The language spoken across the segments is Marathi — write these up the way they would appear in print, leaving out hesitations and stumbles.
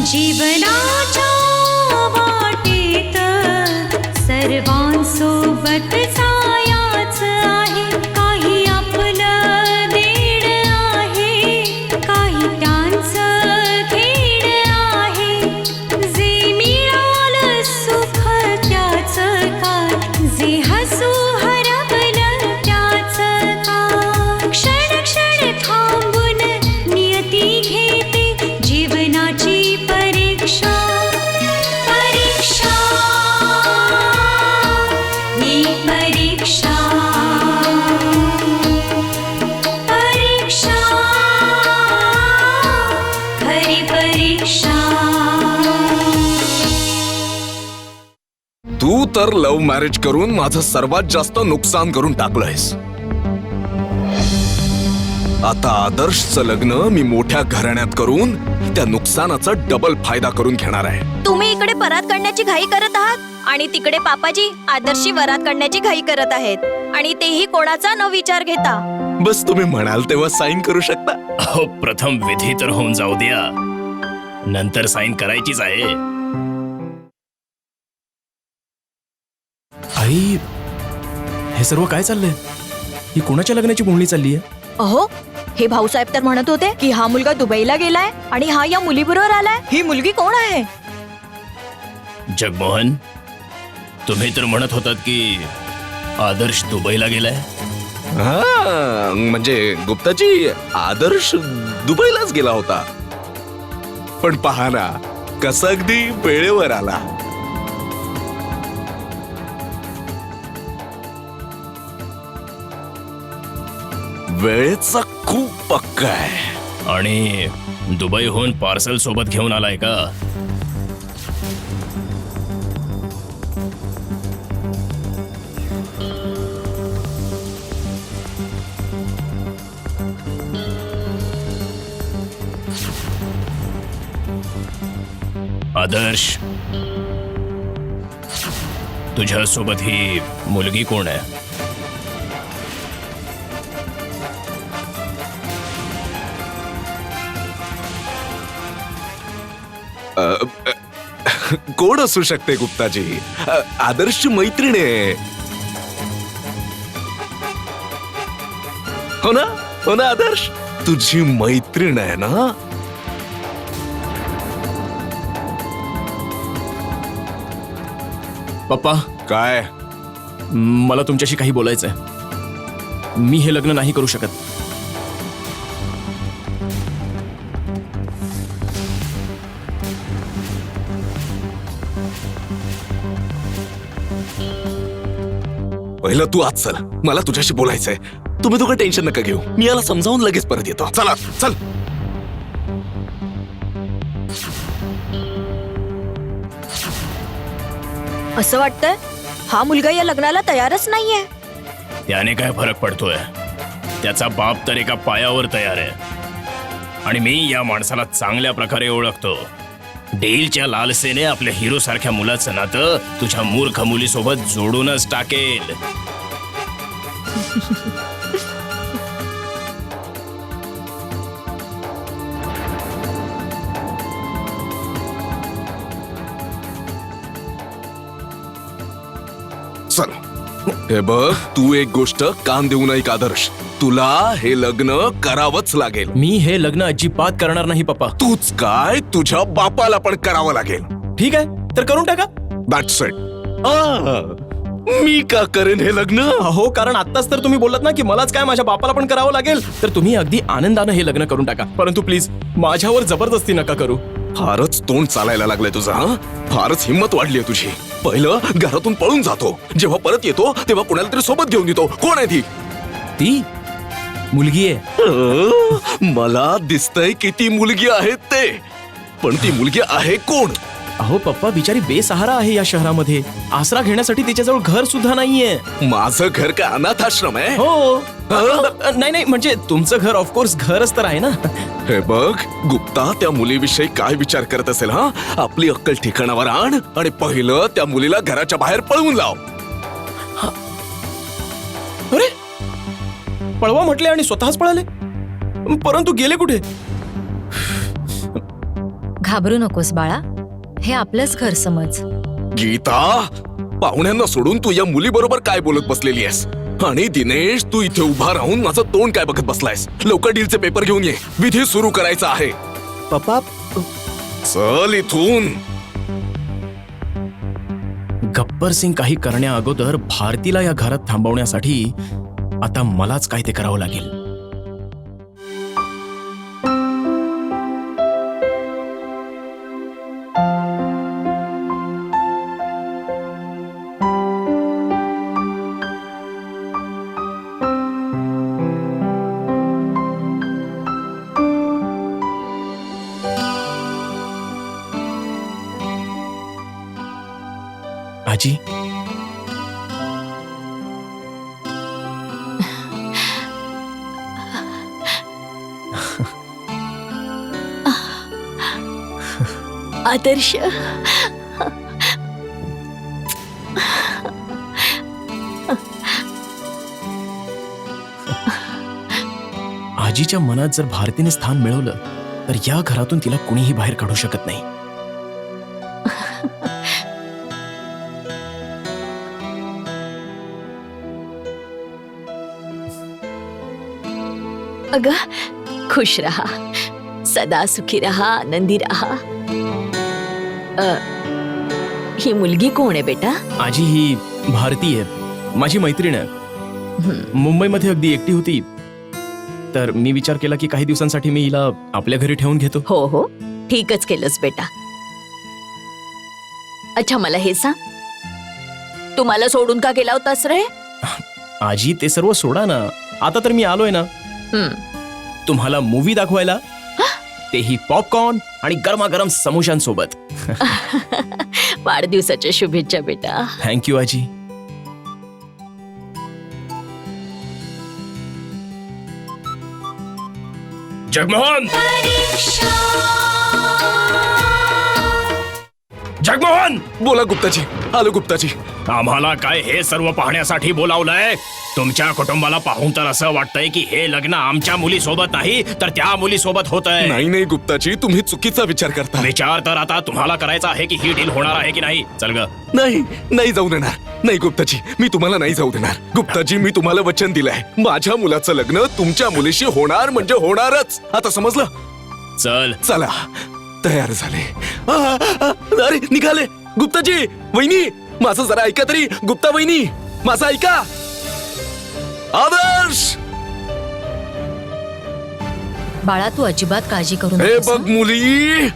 जीवनाच्या वाटेत सर्वांसोबत जायच आहे, काही आपलं देण आहे, काही त्यांचं खेळ आहे. जे मिळालं सुख त्याचं काय, जे हसू हरवलं त्याचं काय. क्षण क्षण थांबून नियती घेते जीवनाची परीक्षा. परीक्षा ही परीक्षा. परीक्षा खरी परीक्षा. तू तर लव्ह मॅरेज करून माझं सर्वात जास्त नुकसान करून टाकलंयस. आता आदर्शचं लग्न मी मोठ्या घराण्यात करून त्या नुकसानाचा डबल फायदा करून घेणार आहे. तुम्ही इकडे वरात काढण्याची घाई करत आहात आणि तिकडे पापाजी आदर्शची वरात काढण्याची घाई करत आहेत, आणि तेही कोणाचा न विचार घेता. बस तुम्ही म्हणाल तेव्हा साईन करू शकता. अहो, प्रथम विधी तर होऊन जाऊ द्या, नंतर साईन करायचीच आहे. आई, हे सर्व काय चाललंय? ही कोणाच्या लग्नाची बोलणी चालली आहे? अहो, हे भाऊसाहेब तर म्हणत होते की हा मुलगा दुबईला गेलाय आणि हा या मुलीबरोबर आलाय. ही मुलगी कोण आहे? जगमोहन, तुम्ही तर म्हणत होतात की आदर्श दुबईला गेलाय. हा, म्हणजे गुप्ताजी, आदर्श दुबईलाच गेला होता. पण पहा ना, कसा अगदी वेळेवर आला. वेळेचा खूप पक्का आहे. आणि दुबईहून पार्सल सोबत घेऊन आलाय का? आदर्श, तुझ्या सोबत ही मुलगी कोण आहे? कोण असू शकते गुप्ताजी? आदर्शची मैत्रीण आहे. हो ना, हो ना आदर्श, तुझी मैत्रीण आहे ना. पप्पा, काय? मला तुमच्याशी काही बोलायचंय. मी हे लग्न नाही करू शकत. पहिलं तू आज चल, मला तुझ्याशी बोलायचंय. तुम्ही दोघं टेन्शन नका घेऊ, मी याला समजावून लगेच परत येतो. चला चल. असं वाटतंय हा मुलगा या लग्नाला तयारच नाहीये. त्याने काय फरक पडतोय? त्याचा बाप तर एका पायावर तयार आहे, आणि मी या माणसाला चांगल्या प्रकारे ओळखतो. डीलच्या लालसेने आपल्या हिरो सारख्या मुलाचं नातं तुझ्या मूर्ख मुलीसोबत जोडूनच टाकेल. चल. हे बघ, तू एक गोष्ट कान देऊ नये आदर्श. तुला हे लग्न करावंच लागेल. मी हे लग्न अजिबात करणार नाही पप्पा. तूच काय, तुझ्या बापाला पण करावं लागेल. ठीक आहे, तर करून टाका. That's it. मी का करेन हे लग्न? हो, कारण आत्ताच तर तुम्ही बोललात ना की मलाच काय माझ्या बापाला पण करावं लागेल. तर तुम्ही अगदी आनंदानं हे लग्न करून टाका, परंतु प्लीज माझ्यावर जबरदस्ती नका करू. फारच तोंड चालायला लागलंय तुझं. हा, फारच हिंमत वाढलीये तुझी. पहिलं घरातून पळून जातो, जेव्हा परत येतो तेव्हा कोणाला तरी सोबत घेऊन येतो. कोण आहे ती? ती मुलगी आहे. मला दिसतंय की ती मुलगी आहे ते, पण ती मुलगी आहे कोण? अहो पप्पा, बिचारी बेसहारा आहे या शहरामध्ये. आसरा घेण्यासाठी तिच्याजवळ घर सुद्धा नाहीये. माझं घर काय अनाथ आश्रम आहे? हो. नाही नाही, म्हणजे तुमचं घर ऑफकोर्स घरच तर आहे ना. हे बघ गुप्ता, त्या मुलीविषयी काय विचार करत असेल हा? आपली अक्कल ठिकाणावर आण आणि पहिलं त्या मुलीला घराच्या बाहेर पळवून लाव. अरे, पळवा म्हटले आणि स्वतःच पळाले. परंतु गेले कुठे? घाबरू नकोस बाळा, हे आपलंच घर समज. गीता, पाहुण्यांना सोडून तू या मुलीबरोबर काय बोलत बसलेली आहेस? आणि दिनेश, तू इथे उभा राहून माझं तोंड काय बघत बसलायस? लवकर डीलचे पेपर घेऊन ये, विधी सुरू करायचा आहे. पप्पा, चल इथून. गब्बर सिंग काही करण्या अगोदर भारतीला या घरात थांबवण्यासाठी आता मलाच काय ते करावं लागेल. आजी, आदर्श, आजीच्या मनात जर भारतीने स्थान मिळवलं तर या घरातून तिला कुणीही बाहेर काढू शकत नाही. अगं, खुश रहा, सदा सुखी रहा, आनंदी रहा. ही मुलगी कोण आहे बेटा? आजी, ही भारती आहे, माझी मैत्रीण आहे. मुंबईमध्ये अगदी एकटी होती, तर मी विचार केला की काही दिवसांसाठी मी हिला आपल्या घरी ठेवून घेतो. हो हो, ठीकच केलंस बेटा. अच्छा, मला हे सांग, तू मला सोडून का गेला होतास रे? आजी, ते सर्व सोडा ना. आता तर मी आलोय ना तुम्हाला मूवी दाखवायला, तेही पॉपकॉर्न आणि गरमागरम समोशांसोबत. वाढदिवसाच्या शुभेच्छा बेटा. थँक्यू आजी. जगमोहन, परीक्षा जगमोहन, बोला गुप्ताजी. आलो गुप्ताजी. आम्हाला काय हे सर्व पाहण्यासाठी बोलावलंय? तुमच्या कुटुंबाला पाहून तर असं वाटतंय की हे लग्न आमच्या मुलीसोबत नाही तर त्या मुलीसोबत होतंय. नाही नाही गुप्ताजी, तुम्ही चुकीचा विचार करता. विचार तर आता तुम्हाला करायचा आहे की ही डील होणार आहे की नाही. चल ग. नाही नाही जाऊ देणार. नाही गुप्ताजी, मी तुम्हाला नाही जाऊ देणार. गुप्ताजी, मी तुम्हाला वचन दिलंय, माझ्या मुलाचं लग्न तुमच्या मुलीशी होणार म्हणजे होणारच. आता समजलं? चल. चला, तयार झाले. अरे निघाले. गुप्ताजी, वहिनी, माझं जरा ऐका तरी. गुप्ता वहिनी, माझं ऐका. आदर्श, बाळा, तू अजिबात काळजी करू हे नकोस, बघ मुली.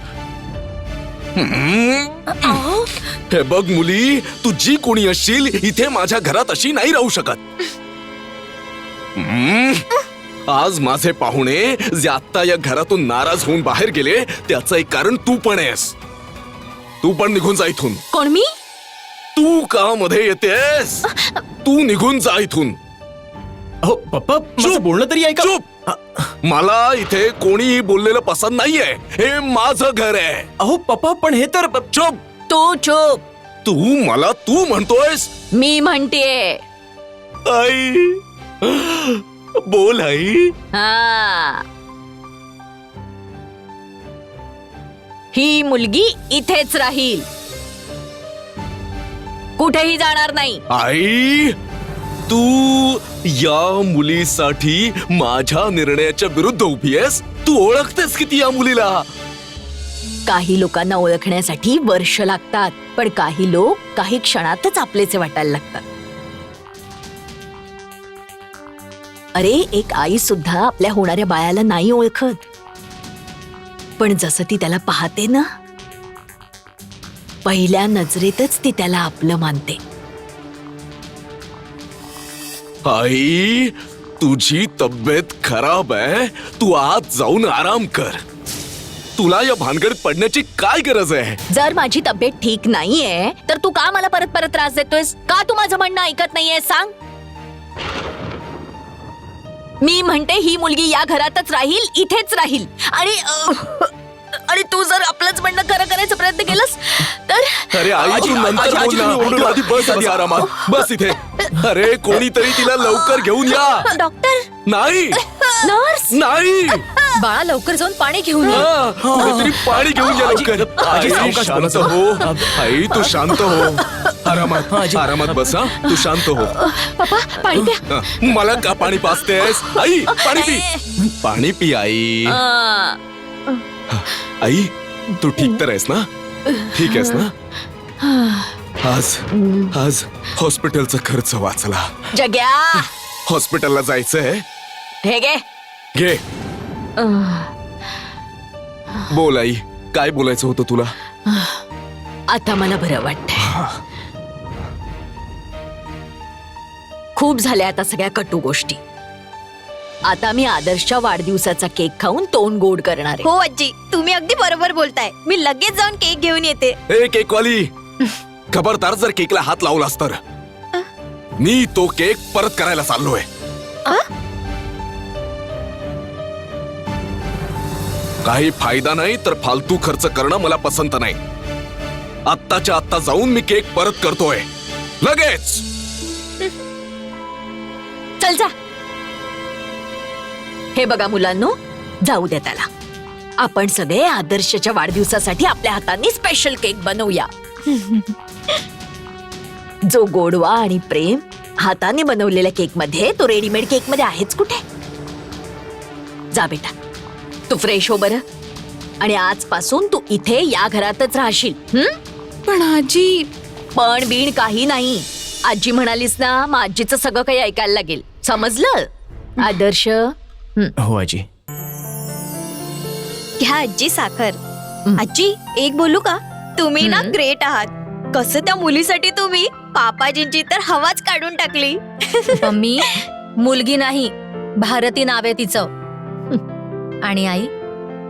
हे बघ मुली, तू जी कोणी असशील इथे माझ्या घरात अशी नाही राहू शकत. आज माझे पाहुणे जे आत्ता या घरातून नाराज होऊन बाहेर गेले, त्याचं एक कारण तू पण आहेस. तू पण निघून जा इथून. कोण मी? तू का मध्ये येतेस? तू निघून जा इथून. हो पप्पा, माझं बोलणं तरी ऐका. चुप. मला इथे कोणीही बोललेलं पसंत नाहीये. हे माझं घर आहे. अहो पप्पा, पण हे तर चुप. तू चुप. तू मला तू म्हणतोयस? मी म्हणतेय. आई, बोल आई. हा, ही मुलगी इथेच राहील, कुठेही जाणार नाही. आई, तू या मुलीसाठी माझ्या निर्णयाच्या विरुद्ध उभी आहेस. तू ओळखतेस किती या मुलीला? काही लोकांना ओळखण्यासाठी वर्ष लागतात, पण काही लोक काही क्षणातच आपलेचे वाटायला लागतात. अरे, एक आई सुद्धा आपल्या होणाऱ्या बाळाला नाही ओळखत, पण जसं ती त्याला पाहते ना, पहिल्या नजरेतच ती त्याला आपलं मानते. आई, तुझी तब्येत खराब आहे. तू आत जाऊन आराम कर. तुला या भानगडीत पडण्याची काय गरज आहे? जर माझी तब्येत ठीक नाहीये तर तू का मला परत परत त्रास देतोयस? का तू माझं म्हणणं ऐकत नाहीये सांग? मी म्हणते ही मुलगी या घरातच राहील, इथेच राहील. आणि तू जर आपलंच म्हणणं खरं करायचा प्रयत्न केलास तर अरे आई, तू नंतर बोल ना. तू आधी बस आधी आरामात बस इथे. अरे कोणीतरी तिला लवकर घेऊन या. डॉक्टर, नाही नर्स, नाही बाळा लवकर जाऊन पाणी घेऊन ये. हा, कोणीतरी पाणी घेऊन या लवकर. आई, शांत हो. आई तू शांत हो. आरामात बस. हा तू शांत हो. पप्पा पाणी द्या. मला का पाणी पाजतेस? आई पाणी पी. पाणी पी आई. आई तू ठीक तर आहेस ना? ठीक आहेस ना? आज हॉस्पिटलचा खर्च वाचला. जग्या, हॉस्पिटलला जायचंय. हे घे. घे. बोल आई, काय बोलायचं होतं तुला? आता मला बरं वाटतंय. खूप झाल्या आता सगळ्या कटू गोष्टी. आता मी आदर्शच्या वाढदिवसाचा केक खाऊन तोंड गोड करणार आहे. हो आजी, तुम्ही अगदी बरोबर बोलताय. मी लगेच जाऊन केक घेऊन येते. ए केकवाली, खबरदार जर केकला हात लावलास तर मी तो केक परत करायला चाललोय. काही फायदा नाही तर फालतू खर्च करणं मला पसंत नाही. आत्ताच्या आत्ता जाऊन मी केक परत करतोय लगेच. चल जा. हे बघा मुलांनो, जाऊ दे त्याला. आपण सगळे आदर्शच्या वाढदिवसासाठी आपल्या हातांनी स्पेशल केक बनवूया. जो गोडवा आणि प्रेम हाताने बनवलेल्या केक मध्ये तो रेडीमेड केक मध्ये आहेच कुठे? जा बेटा, तू फ्रेश हो बरं. आणि आजपासून तू इथे या घरातच राहशील. पण आजी, पण बीण काही नाही. आजी म्हणालीस ना, मग आजीचं सगळं काही ऐकायला लागेल. समजलं? आदर्श, हो आजी. घ्या आजी साखर. आजी एक बोलू का? तुम्ही ना ग्रेट आहात. कसं त्या मुलीसाठी तुम्ही पापाजींची तर हवाच काढून टाकली. मम्मी, मुलगी नाही, भारती नाव आहे तिचं. आणि आई,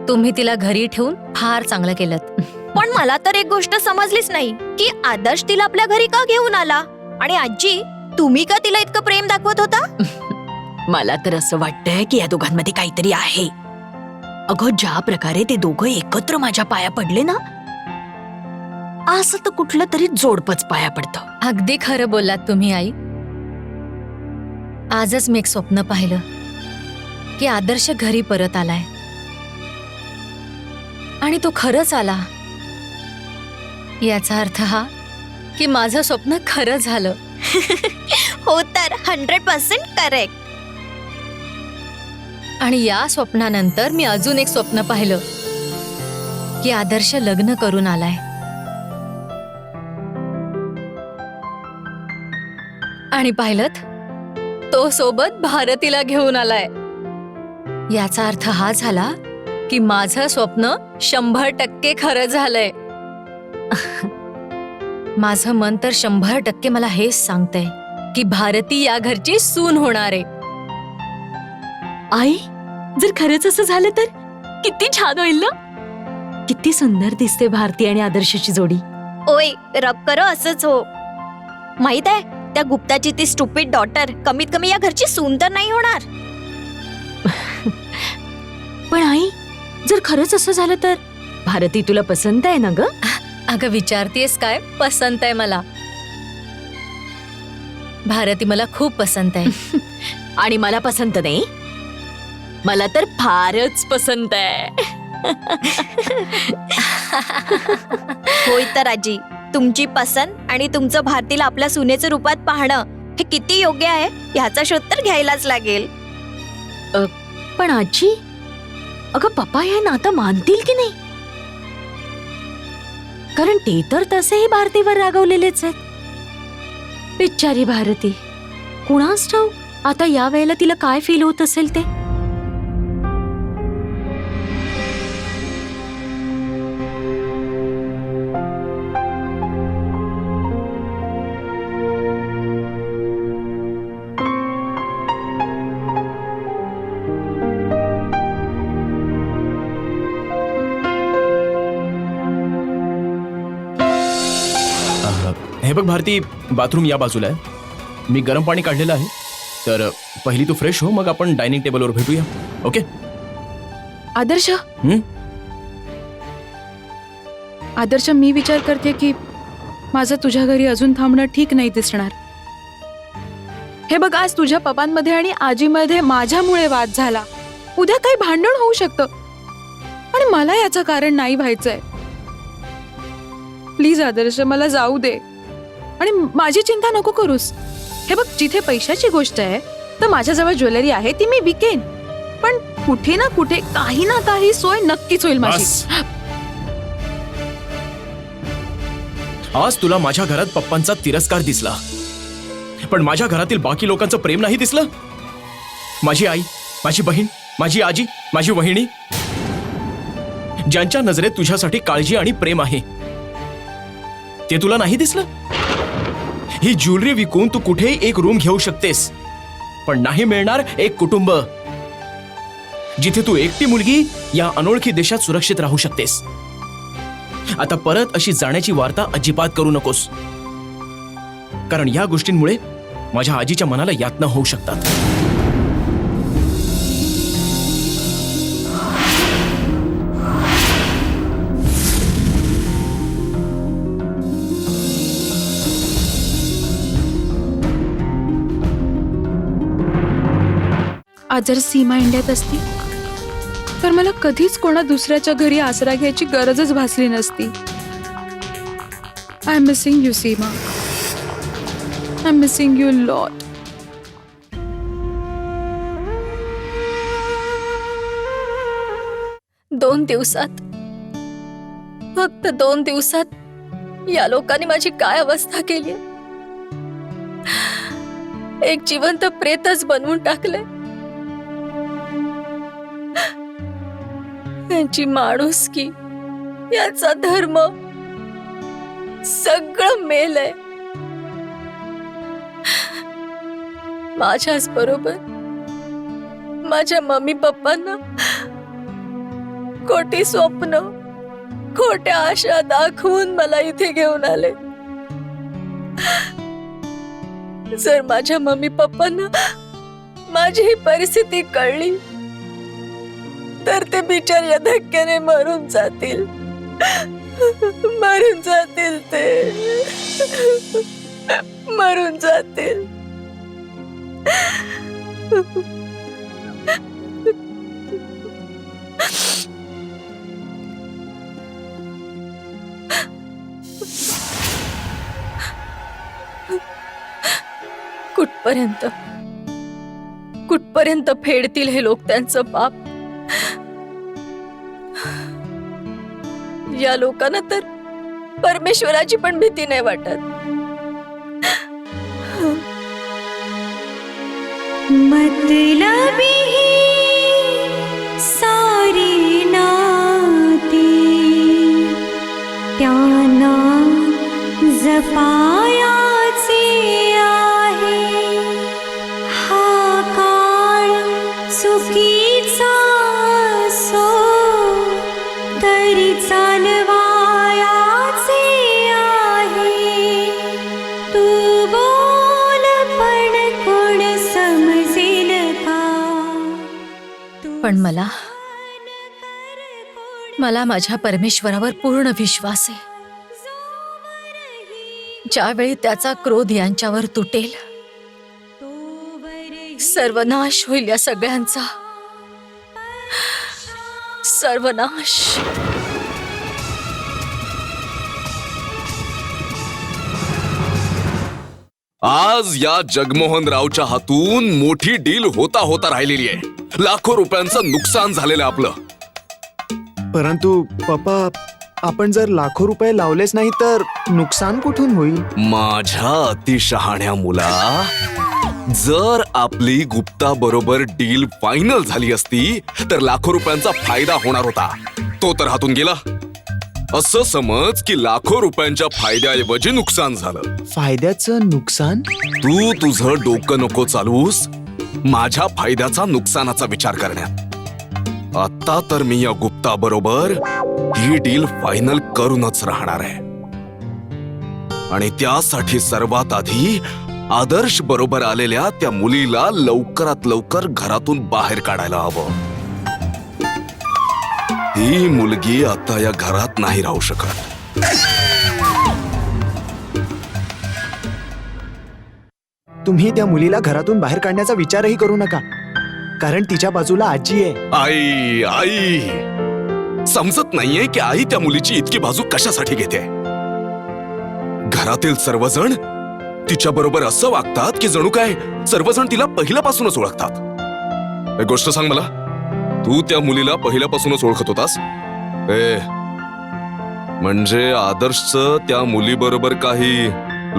तुम्ही तिला घरी ठेवून फार चांगलं केलं. पण मला तर एक गोष्ट समजलीच नाही की आदर्श तिला आपल्या घरी का घेऊन आला. आणि आजी, तुम्ही का तिला इतकं प्रेम दाखवत होता? मला तर असं वाटतंय की या दोघांमध्ये काहीतरी आहे. अगं, ज्या प्रकारे ते दोघं एकत्र माझ्या पाया पडले ना, असं तर कुठलं तरी जोडपच पाया पडतं. अगदी खरं बोललात तुम्ही आई. आजच मी एक स्वप्न पाहिलं की आदर्श घरी परत आलाय. आणि तो खरंच आला. याचा अर्थ हा की माझं स्वप्न खरं झालं. हो तर 100% करेक्ट. आणि या स्वप्नानंतर मी अजून एक स्वप्न पाहिलं की आदर्श लग्न करून आलाय. आणि पाहिलंत, तो सोबत भारतीला घेऊन आलाय. याचा अर्थ हा झाला की माझं स्वप्न 100% खरं झालंय. माझं मन तर 100% मला हेच सांगतंय की भारती या घरची सून होणार आहे. आई, जर खरंच असं झालं तर किती छान होईल ना. किती सुंदर दिसते भारती आणि आदर्शची जोडी. ओय, रब करो असंच हो. माहित आहे, त्या गुप्ताची ती स्टुपिड डॉटर कमीत कमी या घरची सून तर नाही होणार. पण आई, जर खरंच असं झालं तर भारती तुला पसंत आहे ना ग? अगं विचारतेस काय? पसंत आहे मला. भारती मला खूप पसंत आहे. आणि मला पसंत नाही? मला तर फारच पसंत आहे. होय तर आजी, तुमची पसंत आणि तुमचं भारतीला आपल्या सुनेच्या रूपात पाहणं हे किती योग्य आहे ह्याचा शोध तर घ्यायलाच लागेल. पण आजी, अगं पप्पा हे नातं मानतील की नाही? कारण ते तर तसेही भारतीवर रागवलेलेच आहेत. बिचारी भारती, कुणास ठाऊक आता या वेळेला तिला काय फील होत असेल ते. हे बघ भारती, बाथरूम या बाजूला आहे. मी गरम पाणी काढलेलं आहे. तर पहिली तू फ्रेश हो, मग आपण डायनिंग टेबलवर भेटूया. ओके? आदर्श हं? आदर्श, मी विचार करते की माझं तुझ्या घरी अजून थांबणं ठीक नाही दिसणार. हे बघ, आज तुझ्या पप्पांमध्ये आणि आजीमध्ये माझ्यामुळे वाद झाला. उद्या काही भांडण होऊ शकतं आणि मला याचं कारण नाही व्हायचंय. प्लीज आदर्श, मला जाऊ दे आणि माझी चिंता नको करूस. हे बघ, जिथे पैशाची गोष्ट आहे तर माझ्याजवळ ज्वेलरी आहे, ती मी विकेन. पण कुठे ना कुठे काही ना काही सोय नक्कीच होईल माझी. बस. आज तुला माझ्या घरात पप्पांचा तिरस्कार दिसला, पण माझ्या घरातील बाकी लोकांचं प्रेम नाही दिसलं. माझी आई, माझी बहीण, माझी आजी, माझी वहिनी, ज्यांच्या नजरेत तुझ्यासाठी काळजी आणि प्रेम आहे, ते तुला नाही दिसलं. ही ज्वेलरी विकून तू कुठेही एक रूम घेऊ शकतेस, पण नाही मिळणार एक कुटुंब जिथे तू एकटी मुलगी या अनोळखी देशात सुरक्षित राहू शकतेस. आता परत अशी जाण्याची वार्ता अजिबात करू नकोस, कारण या गोष्टींमुळे माझ्या आजीच्या मनाला यातना होऊ शकतात. आज जर सीमा इंडियात असती तर मला कधीच कोणा दुसऱ्याच्या घरी आसरा घ्यायची गरजच भासली नसती. I am missing you Seema. I am missing you lot. दोन दिवसात, फक्त 2 दिवसात या लोकांनी माझी काय अवस्था केली. एक जिवंत प्रेतच बनवून टाकले. यांची माणुसकी, याचा धर्म सगळं मेलय. माझ्याच बरोबर माझ्या मम्मी पप्पांना खोटी स्वप्न, खोट्या आशा दाखवून मला इथे घेऊन आले. जर माझ्या मम्मी पप्पांना माझी ही परिस्थिती कळली तर ते बिचार या धक्क्याने मरून जातील. मरून जातील, ते मरून जातील. कुठपर्यंत कुठपर्यंत फेडतील हे लोक त्यांचं पाप. या लोकांना तर परमेश्वराची पण भीती नाही वाटत. मतलबी सारी नाती त्यांना जपायाचे आहे. हा काळ चुकीचा असो तरी चालवायाचे आहे. तू बोल पण कोण समजेल का. पण मला माझ्या परमेश्वरावर पूर्ण विश्वास आहे. ज्यावेळी त्याचा क्रोध यांच्यावर तुटेल, सर्वनाश होईल या सगळ्यांचा. सर्वनाश. आज या जगमोहन रावच्या हातून मोठी डील होता होता राहिलेली आहे. लाखो रुपयांचं नुकसान झालेलं आहे आपलं. परंतु पप्पा, आपण जर लाखो रुपये लावलेच नाही तर नुकसान कुठून होईल? माझ्या अतिशहाण्या मुला, जर आपली गुप्ता बरोबर डील फायनल झाली असती तर लाखो रुपयांचा फायदा होणार होता. तो तर हातून गेला. असं समज की लाखो रुपयांच्या फायद्याऐवजी नुकसान झालं. फायद्याचं नुकसान? तू तुझं डोकं नको चालवूस माझ्या फायद्याचा नुकसानाचा विचार करण्यात. आता तर मी या गुप्ता बरोबर ही डील फायनल करूनच राहणार आहे. आणि त्यासाठी सर्वात आधी आदर्श बरोबर आलेल्या त्या मुलीला लवकरात लवकर घरातून बाहेर काढायला हवं. ही मुलगी आता या घरात नाही राहू शकत. तुम्ही त्या मुलीला घरातून बाहेर काढण्याचा विचारही करू नका, कारण तिच्या बाजूला आजी आहे. आई आई समजत नाहीये की आई त्या मुलीची इतकी बाजू कशासाठी घेते. घरातील सर्वजण तिच्या बरोबर असं वागतात की जणू काय सर्वजण तिला पहिल्यापासूनच ओळखतात. एक गोष्ट सांग मला, तू त्या मुलीला पहिल्यापासूनच ओळखत होतास? म्हणजे आदर्शचं त्या मुलीबरोबर काही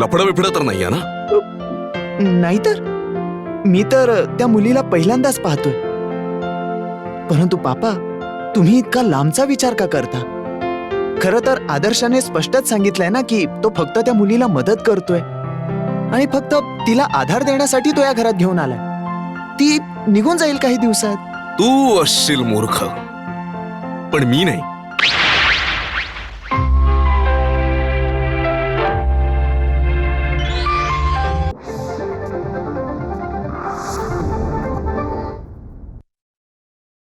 लफडं बिफडं तर नाहीये ना? नाहीतर मी तर त्या मुलीला पहिल्यांदाच पाहतोय. परंतु पापा, तुम्ही इतका लांबचा विचार का करता? खरं तर आदर्शाने स्पष्टच सांगितलंय ना की तो फक्त त्या मुलीला मदत करतोय आणि फक्त तिला आधार देण्यासाठी तो या घरात घेऊन आलाय. ती निघून जाईल काही दिवसात. तू असशील मूर्ख, पण मी नाही.